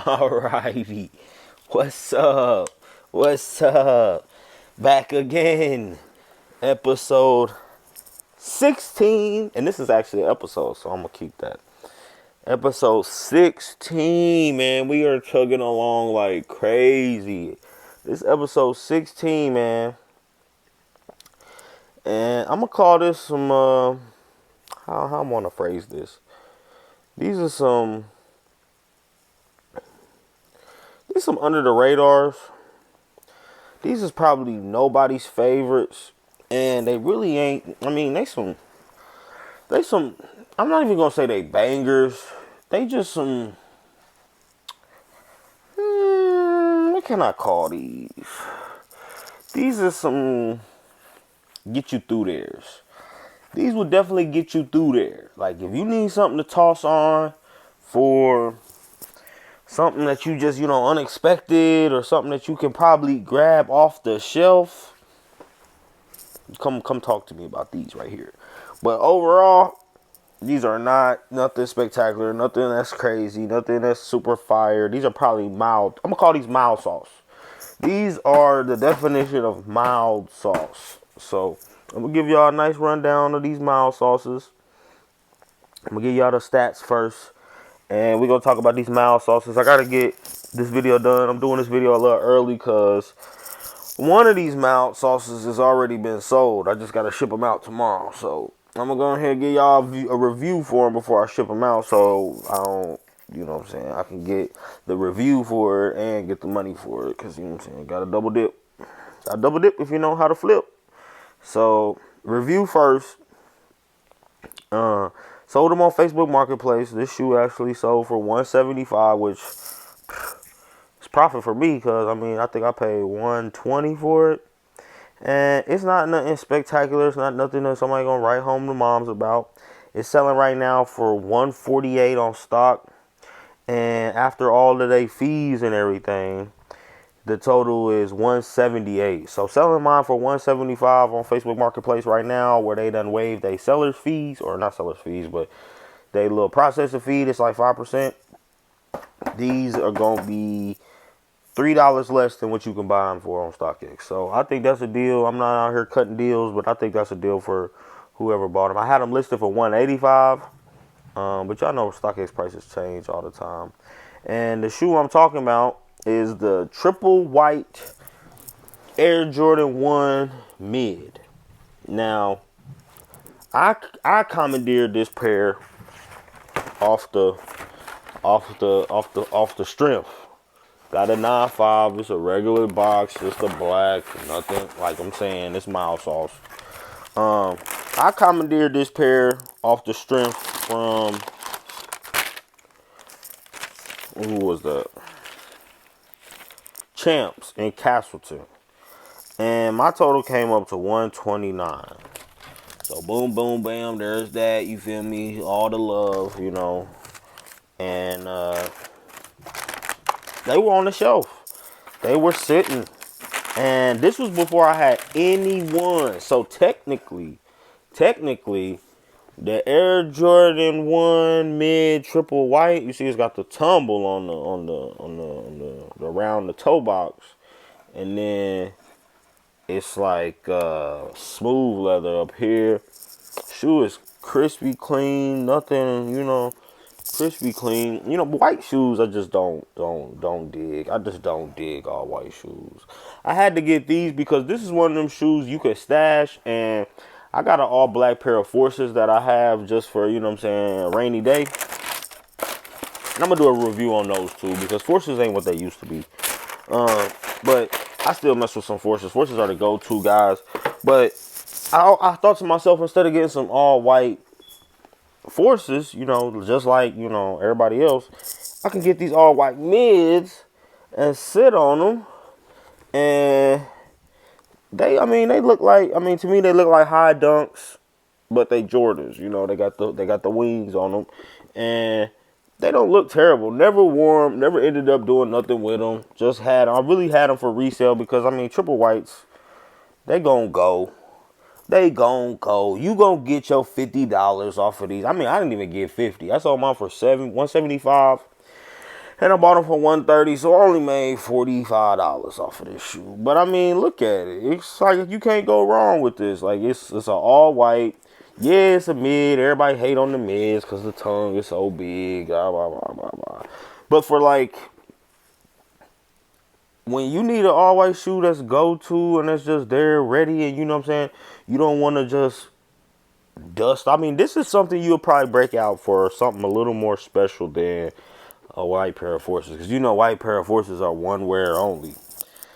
Alrighty. What's up? What's up? Back again. Episode 16. And this is actually an episode, so I'm going to keep that. Episode 16, man. We are chugging along like crazy. This episode 16, man. And I'm going to call this some, how I want to phrase this. These are some under the radars. These is probably nobody's favorites. And they really ain't, I mean, they some, I'm not even going to say they bangers. They just some, what can I call these? These are some get you through theirs. These will definitely get you through there. Like, if you need something to toss on for something that you just, unexpected, or something that you can probably grab off the shelf, come talk to me about these right here. But overall, these are nothing spectacular, nothing that's crazy, nothing that's super fire. These are probably mild. I'm going to call these mild sauce. These are the definition of mild sauce. So, I'm going to give y'all a nice rundown of these mild sauces. I'm going to give y'all the stats first. And we're going to talk about these mild sauces. I got to get this video done. I'm doing this video a little early because one of these mild sauces has already been sold. I just got to ship them out tomorrow. So I'm going to go ahead and give y'all a review for them before I ship them out. So I don't, I can get the review for it and get the money for it. Because, got to double dip. Got to double dip if you know how to flip. So, review first. Sold them on Facebook Marketplace. This shoe actually sold for $175, which is profit for me because, I think I paid $120 for it. And it's not nothing spectacular. It's not nothing that somebody going to write home to moms about. It's selling right now for $148 on stock. And after all of their fees and everything, the total is $178. So selling mine for $175 on Facebook Marketplace right now, where they done waived their seller's fees, or not seller's fees, but they little processor fee. It's like 5%. These are gonna be $3 less than what you can buy them for on StockX. So I think that's a deal. I'm not out here cutting deals, but I think that's a deal for whoever bought them. I had them listed for $185, but y'all know StockX prices change all the time. And the shoe I'm talking about is the triple white Air Jordan 1 mid. Now, I commandeered this pair off the strength. Got a 9.5. It's a regular box, just a black, nothing like I'm saying. It's mild sauce. I commandeered this pair off the strength from, who was that? Champs in Castleton, and my total came up to $129. So boom, boom, bam, there's that. You feel me? All the love, and they were on the shelf. They were sitting, and this was before I had anyone. So technically, the Air Jordan 1 mid triple white, you see it's got the tumble on the around the toe box, and then it's like smooth leather up here. Shoe is crispy clean, nothing, crispy clean. White shoes I just don't dig. I just don't dig all white shoes. I had to get these because this is one of them shoes you could stash, and I got an all black pair of Forces that I have just for, a rainy day. And I'm going to do a review on those too, because Forces ain't what they used to be. But I still mess with some Forces. Forces are the go-to guys. But I thought to myself, instead of getting some all white Forces, just like, everybody else, I can get these all white mids and sit on them. And they look like, to me, they look like high dunks, but they Jordans. They got the wings on them, and they don't look terrible. Never wore them, never ended up doing nothing with them. I really had them for resale because, triple whites, they gonna go. You gonna get your $50 off of these. I didn't even get 50. I sold mine for $175. And I bought them for $130, so I only made $45 off of this shoe. But I mean, look at it. It's like you can't go wrong with this. Like it's an all white. Yeah, it's a mid. Everybody hate on the mids because the tongue is so big. Blah blah blah blah blah. But for like when you need an all white shoe that's go to and that's just there ready, and you know what I'm saying, you don't want to just dust. I mean, this is something you'll probably break out for something a little more special than a white pair of forces, because you know white pair of forces are one wear only.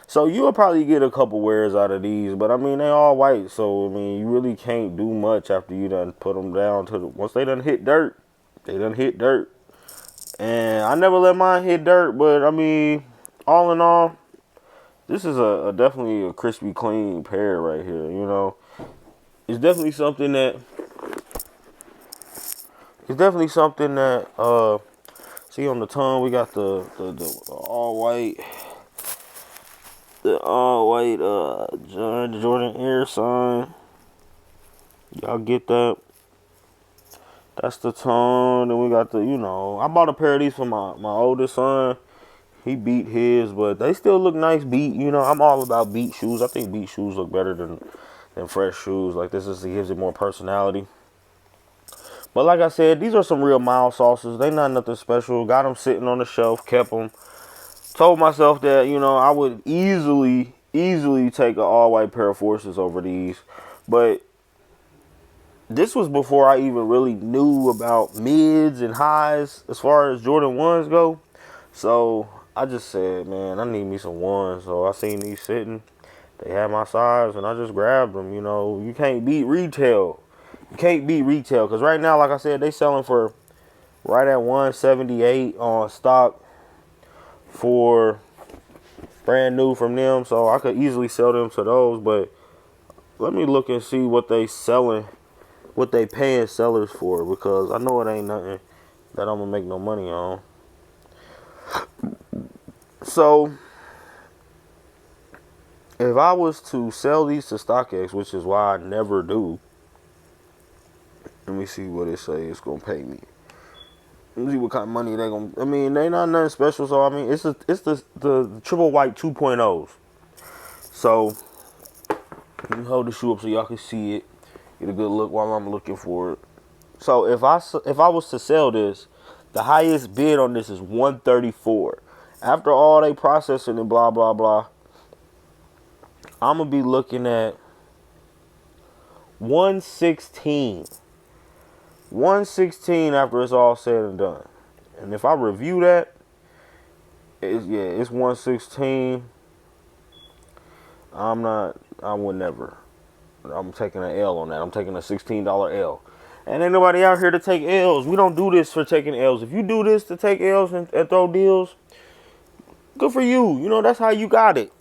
So you'll probably get a couple wears out of these, but I mean they all white, so I mean you really can't do much after you done put them down to the, once they done hit dirt, they done hit dirt. And I never let mine hit dirt, but I mean, all in all, this is a definitely a crispy clean pair right here. You know, it's definitely something that see on the tongue we got the all white. The all white Jordan Air sign. Y'all get that? That's the tone. Then we got the, you know, I bought a pair of these for my oldest son. He beat his, but they still look nice beat. You know, I'm all about beat shoes. I think beat shoes look better than fresh shoes. Like this is, it gives it more personality. But like I said, these are some real mild sauces. They not nothing special. Got them sitting on the shelf, kept them. Told myself that, you know, I would easily take an all-white pair of forces over these. But this was before I even really knew about mids and highs as far as Jordan 1s go. So I just said, man, I need me some ones. So I seen these sitting. They had my size, and I just grabbed them. You know, you can't beat retail. You can't beat retail. Because right now, like I said, they selling for right at $178 on stock. For brand new from them, so I could easily sell them to those. But let me look and see what they selling, what they paying sellers for, because I know it ain't nothing that I'm gonna make no money on. So if I was to sell these to StockX, which is why I never do, let me see what it say it's gonna pay me. Let me see what kind of money they gonna. I mean, they not nothing special. So I mean, it's the triple white 2.0s. So let me hold the shoe up so y'all can see it, get a good look while I'm looking for it. So if I was to sell this, the highest bid on this is $134. After all they processing and blah blah blah, I'm gonna be looking at $116. $116 after it's all said and done. And if I review that, it's $116. I would never. I'm taking an L on that. I'm taking a $16 L. And ain't nobody out here to take L's. We don't do this for taking L's. If you do this to take L's and throw deals, good for you. You know, that's how you got it.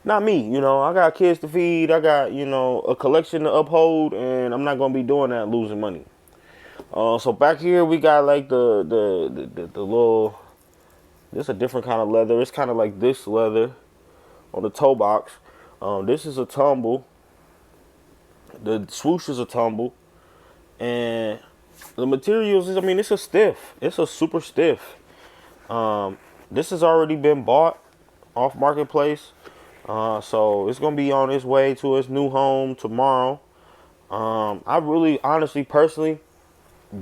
Not me. You know, I got kids to feed. I got, you know, a collection to uphold. And I'm not going to be doing that losing money. So back here we got like the little, this a different kind of leather. It's kind of like this leather on the toe box. This is a tumble. The swoosh is a tumble, and the materials is, I mean, it's a stiff. It's a super stiff. This has already been bought off marketplace, so it's gonna be on its way to its new home tomorrow. I really, honestly, personally,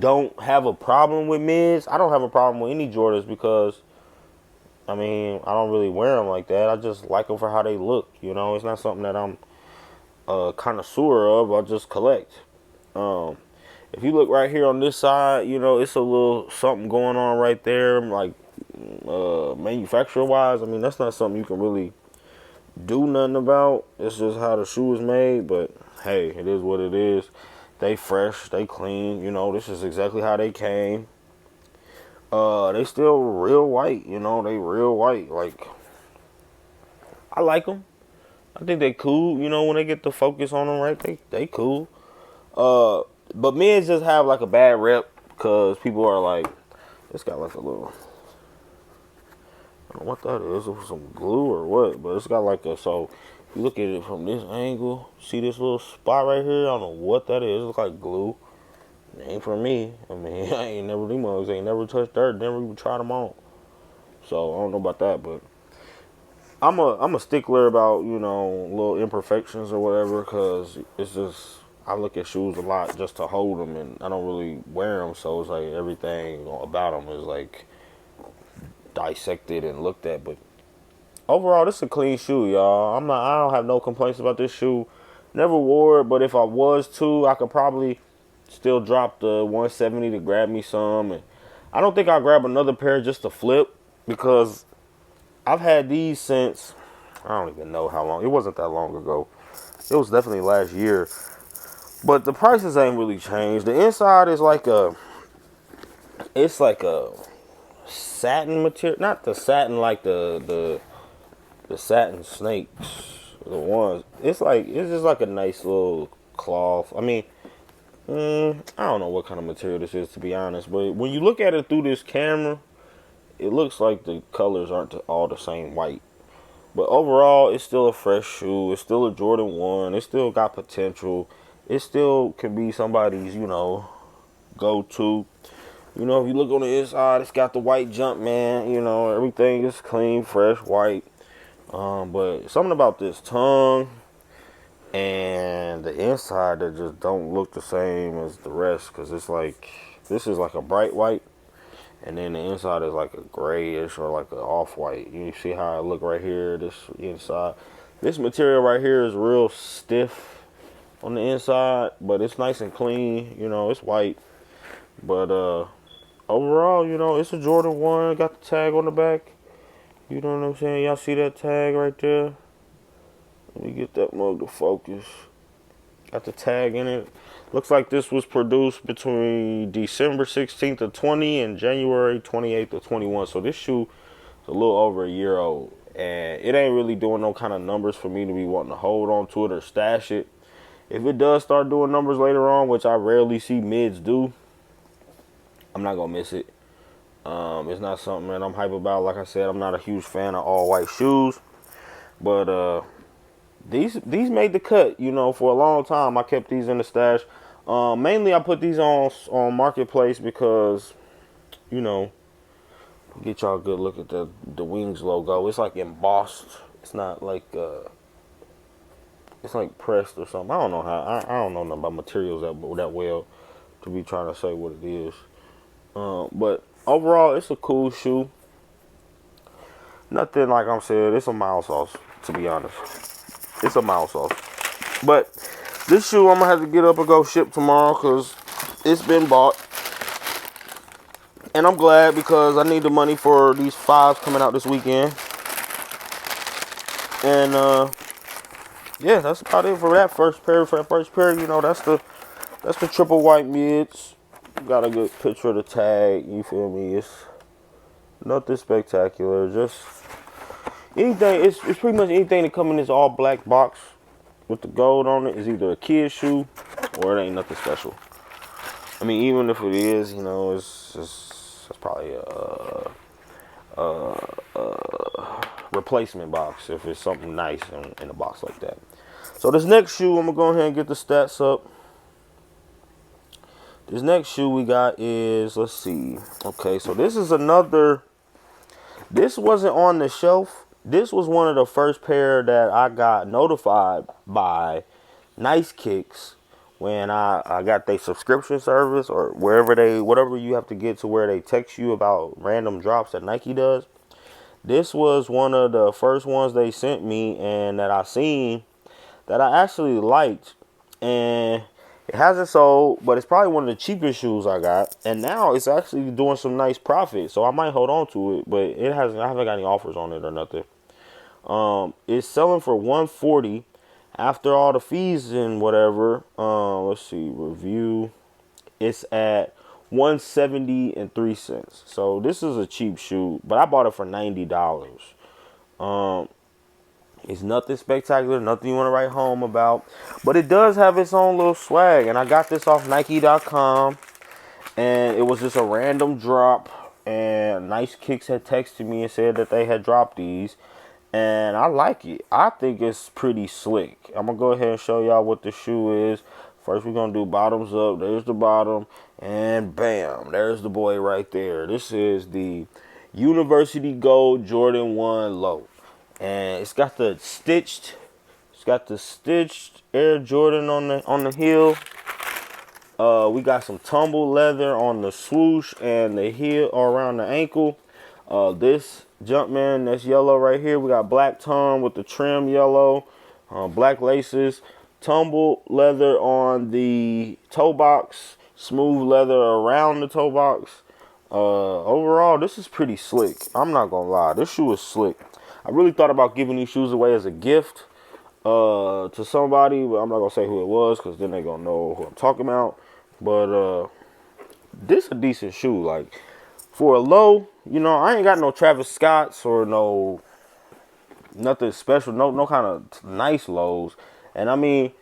don't have a problem with mids. I don't have a problem with any Jordans because, I mean, I don't really wear them like that. I just like them for how they look. You know, it's not something that I'm a connoisseur of. I just collect. If you look right here on this side, you know, it's a little something going on right there, like manufacturer wise. I mean, that's not something you can really do nothing about. It's just how the shoe is made. But hey, it is what it is. They fresh, they clean, you know, this is exactly how they came. They still real white, you know, they real white. Like, I like them. I think they cool, you know, when they get the focus on them right, they cool. But men just have like a bad rep because people are like, it's got like a little, I don't know what that is, it was some glue or what, but it's got like a, so you look at it from this angle, see this little spot right here? I don't know what that is. It looks like glue. It ain't for me. I mean, I ain't never, these mugs ain't never touched dirt, never even tried them on. So I don't know about that, but I'm a stickler about, you know, little imperfections or whatever, because it's just, I look at shoes a lot just to hold them, and I don't really wear them, so it's like everything about them is like dissected and looked at. But overall, this is a clean shoe, y'all. I don't have no complaints about this shoe. Never wore it, but if I was to, I could probably still drop the 170 to grab me some. And I don't think I'll grab another pair just to flip, because I've had these since, I don't even know how long. It wasn't that long ago. It was definitely last year. But the prices ain't really changed. The inside is like it's like a satin material. Not the satin like the satin snakes. The ones. It's just like a nice little cloth. I mean, I don't know what kind of material this is, to be honest. But when you look at it through this camera, it looks like the colors aren't all the same white. But overall, it's still a fresh shoe. It's still a Jordan 1. It still got potential. It still can be somebody's, you know, go-to. You know, if you look on the inside, it's got the white jump, man. You know, everything is clean, fresh, white. But something about this tongue and the inside that just don't look the same as the rest. Because it's like, this is like a bright white. And then the inside is like a grayish or like an off-white. You see how I look right here, this inside. This material right here is real stiff on the inside, but it's nice and clean. You know, it's white. But overall, you know, it's a Jordan 1. Got the tag on the back. You know what I'm saying? Y'all see that tag right there? Let me get that mug to focus. Got the tag in it. Looks like this was produced between December 16th of 20 and January 28th of 21. So this shoe is a little over a year old. And it ain't really doing no kind of numbers for me to be wanting to hold on to it or stash it. If it does start doing numbers later on, which I rarely see mids do, I'm not going to miss it. It's not something that I'm hype about. Like I said, I'm not a huge fan of all white shoes. But these made the cut, you know, for a long time. I kept these in the stash. Mainly I put these on Marketplace because, you know, get y'all a good look at the Wings logo. It's like embossed. It's not like it's like pressed or something. I don't know how. I don't know nothing about materials that well to be trying to say what it is. But overall, it's a cool shoe. Nothing like I'm saying. It's a mild sauce, to be honest. It's a mild sauce. But this shoe I'm going to have to get up and go ship tomorrow because it's been bought. And I'm glad because I need the money for these 5s coming out this weekend. And yeah, that's about it for that first pair. For that first pair, you know, that's the triple white mids. Got a good picture of the tag. You feel me? It's nothing spectacular. Just anything. It's pretty much anything that come in this all black box with the gold on it is either a kid's shoe or it ain't nothing special. I mean, even if it is, you know, it's probably a replacement box if it's something nice in a box like that. So this next shoe, I'm gonna go ahead and get the stats up. This next shoe we got is, let's see. Okay, so this is another. This wasn't on the shelf. This was one of the first pair that I got notified by Nice Kicks when I got their subscription service or whatever you have to get to where they text you about random drops that Nike does. This was one of the first ones they sent me and that I seen that I actually liked. And it hasn't sold, but it's probably one of the cheapest shoes I got. And now it's actually doing some nice profit. So I might hold on to it, but I haven't got any offers on it or nothing. It's selling for $140 after all the fees and whatever. Let's see, review. It's at $170.03. So this is a cheap shoe, but I bought it for $90. It's nothing spectacular, nothing you want to write home about. But it does have its own little swag. And I got this off Nike.com. And it was just a random drop. And Nice Kicks had texted me and said that they had dropped these. And I like it. I think it's pretty slick. I'm going to go ahead and show y'all what the shoe is. First, we're going to do bottoms up. There's the bottom. And bam, there's the boy right there. This is the University Gold Jordan 1 Low. And it's got the stitched Air Jordan on the heel. We got some tumble leather on the swoosh and the heel or around the ankle. This Jumpman that's yellow right here. We got black tongue with the trim yellow, black laces, tumble leather on the toe box, smooth leather around the toe box. Overall, this is pretty slick. I'm not gonna lie, this shoe is slick. I really thought about giving these shoes away as a gift to somebody, but I'm not gonna say who it was because then they gonna know who I'm talking about. But this a decent shoe. Like for a low, you know, I ain't got no Travis Scotts or nothing special, no kind of nice lows. And I mean,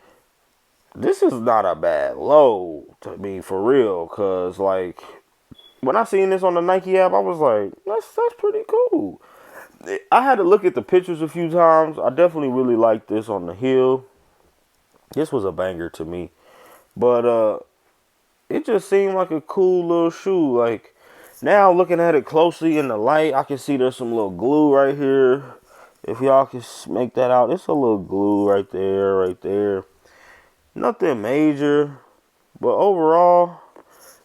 this is not a bad low to me for real. Cause like when I seen this on the Nike app, I was like, that's pretty cool. I had to look at the pictures a few times. I definitely really liked this on the heel. This was a banger to me. But it just seemed like a cool little shoe. Like now looking at it closely in the light, I can see there's some little glue right here. If y'all can make that out, it's a little glue right there. Nothing major. But overall,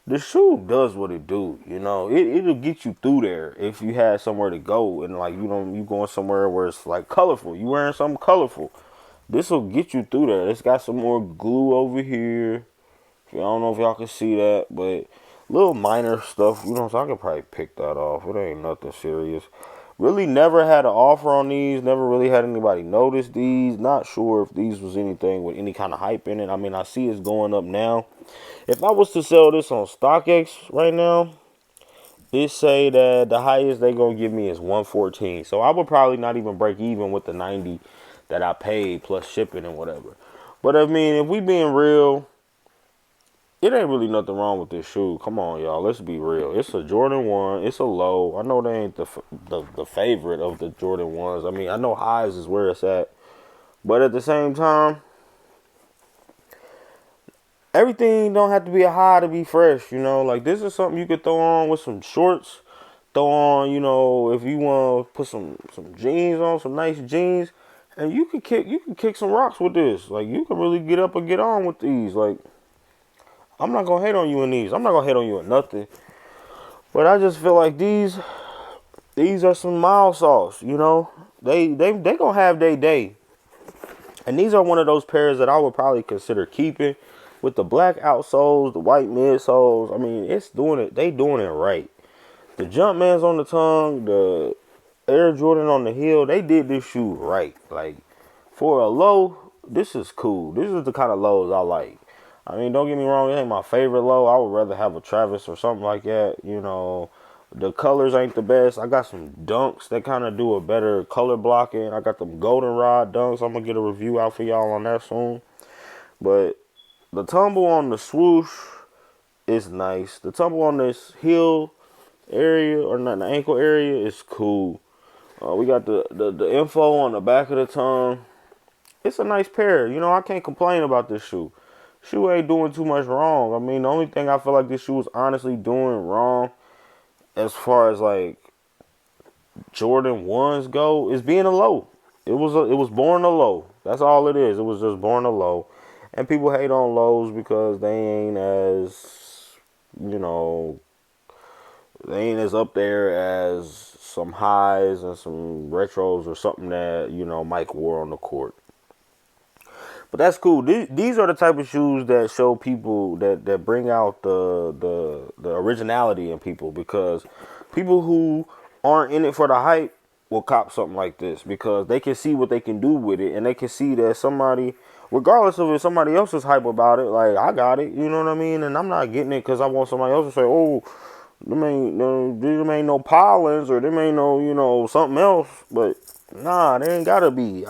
the shoe does what it do, you know. It'll get you through there if you had somewhere to go and like you going somewhere where it's like colorful. You wearing something colorful. This will get you through there. It's got some more glue over here. I don't know if y'all can see that, but little minor stuff, you know, so I could probably pick that off. It ain't nothing serious. Really never had an offer on these. Never really had anybody notice these. Not sure if these was anything with any kind of hype in it. I mean, I see it's going up now. If I was to sell this on StockX right now, it say that the highest they gonna give me is 114. So I would probably not even break even with the 90 that I paid plus shipping and whatever. But I mean, if we being real, it ain't really nothing wrong with this shoe. Come on, y'all. Let's be real. It's a Jordan 1. It's a low. I know they ain't the favorite of the Jordan 1s. I mean, I know highs is where it's at. But at the same time, everything don't have to be a high to be fresh, you know. Like, this is something you could throw on with some shorts. Throw on, you know, if you want to put some jeans on, some nice jeans. And you can kick some rocks with this. Like, you can really get up and get on with these. Like, I'm not gonna hate on you in these. I'm not gonna hate on you in nothing. But I just feel like these are some mild sauce, you know. They gonna have their day. And these are one of those pairs that I would probably consider keeping with the black outsoles, the white midsoles. I mean, it's doing it. They doing it right. The Jumpman's on the tongue, the Air Jordan on the heel. They did this shoe right. Like for a low, this is cool. This is the kind of lows I like. I mean, don't get me wrong, it ain't my favorite low. I would rather have a Travis or something like that. You know, the colors ain't the best. I got some dunks that kind of do a better color blocking. I got them goldenrod dunks. I'm going to get a review out for y'all on that soon. But the tumble on the swoosh is nice. The tumble on this heel area, or not the ankle area, is cool. We got the info on the back of the tongue. It's a nice pair. You know, I can't complain about this shoe. Shoe ain't doing too much wrong. I mean, the only thing I feel like this shoe is honestly doing wrong as far as like Jordan 1s go is being a low. It was born a low. That's all it is. It was just born a low. And people hate on lows because they ain't as, you know, they ain't as up there as some highs and some retros or something that, you know, Mike wore on the court. But that's cool. These are the type of shoes that show people that bring out the originality in people, because people who aren't in it for the hype will cop something like this because they can see what they can do with it, and they can see that somebody, regardless of if somebody else is hype about it, like I got it, you know what I mean? And I'm not getting it because I want somebody else to say, oh, them ain't no Pollins or them ain't no, you know, something else. But nah, they ain't gotta be.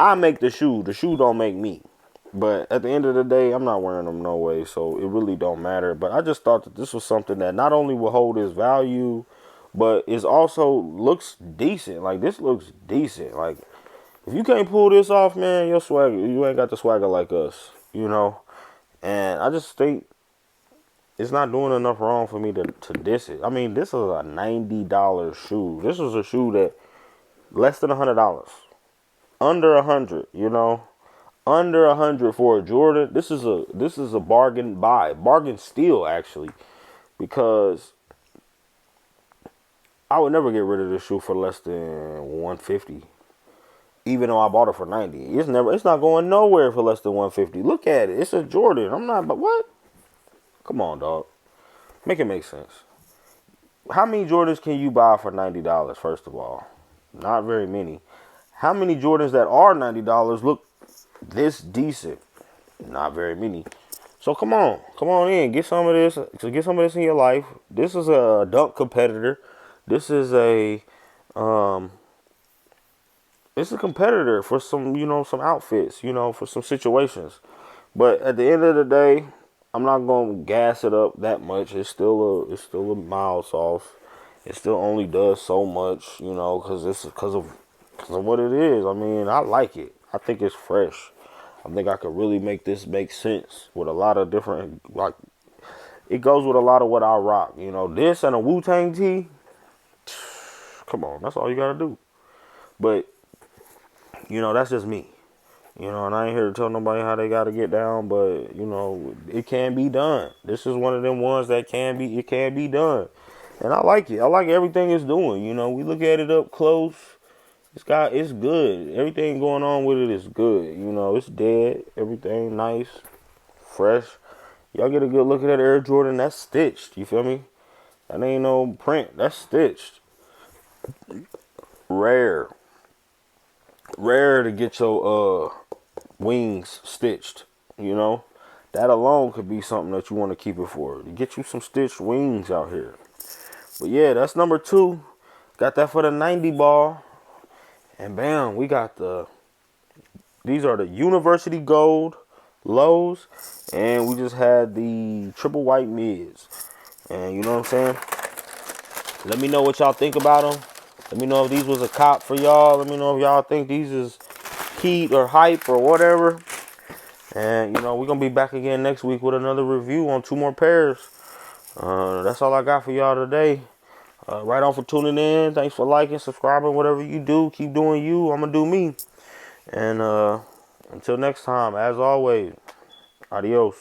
I make the shoe. The shoe don't make me. But at the end of the day, I'm not wearing them no way, so it really don't matter. But I just thought that this was something that not only will hold its value, but it also looks decent. Like, this looks decent. Like, if you can't pull this off, man, your swagger, you ain't got the swagger like us, you know? And I just think it's not doing enough wrong for me to diss it. I mean, this is a $90 shoe. This is a shoe that less than $100, under 100. You know, under 100 for a Jordan. This is a bargain buy, bargain steal actually, because I would never get rid of this shoe for less than 150. Even though I bought it for 90, it's not going nowhere for less than 150. Look at it, it's a Jordan. I'm not, but what? Come on, dog. Make it make sense. How many Jordans can you buy for $90? First of all, not very many. How many Jordans that are $90 look this decent? Not very many. So come on in, get some of this. So get some of this in your life. This is a dunk competitor. This is a it's a competitor for some, some outfits, for some situations. But at the end of the day, I'm not gonna gas it up that much. It's still a mild sauce. It still only does so much, because of what it is. I mean, I like it. I think it's fresh. I think I could really make this make sense with a lot of different, like, it goes with a lot of what I rock. This and a Wu-Tang tee. Come on, that's all you gotta do. But that's just me. And I ain't here to tell nobody how they gotta get down, but it can be done. This is one of them ones that it can be done. And I like it. I like everything it's doing. We look at it up close. It's good. Everything going on with it is good. It's dead. Everything nice, fresh. Y'all get a good look at that Air Jordan. That's stitched. You feel me? That ain't no print. That's stitched. Rare to get your wings stitched. That alone could be something that you want to keep it for. To get you some stitched wings out here. But yeah, that's number 2. Got that for the 90 ball. And bam, we got these are the University Gold lows. And we just had the triple white mids. And you know what I'm saying? Let me know what y'all think about them. Let me know if these was a cop for y'all. Let me know if y'all think these is heat or hype or whatever. And, we're going to be back again next week with another review on 2 more pairs. That's all I got for y'all today. Right on for tuning in. Thanks for liking, subscribing, whatever you do. Keep doing you. I'm going to do me. And until next time, as always, adios.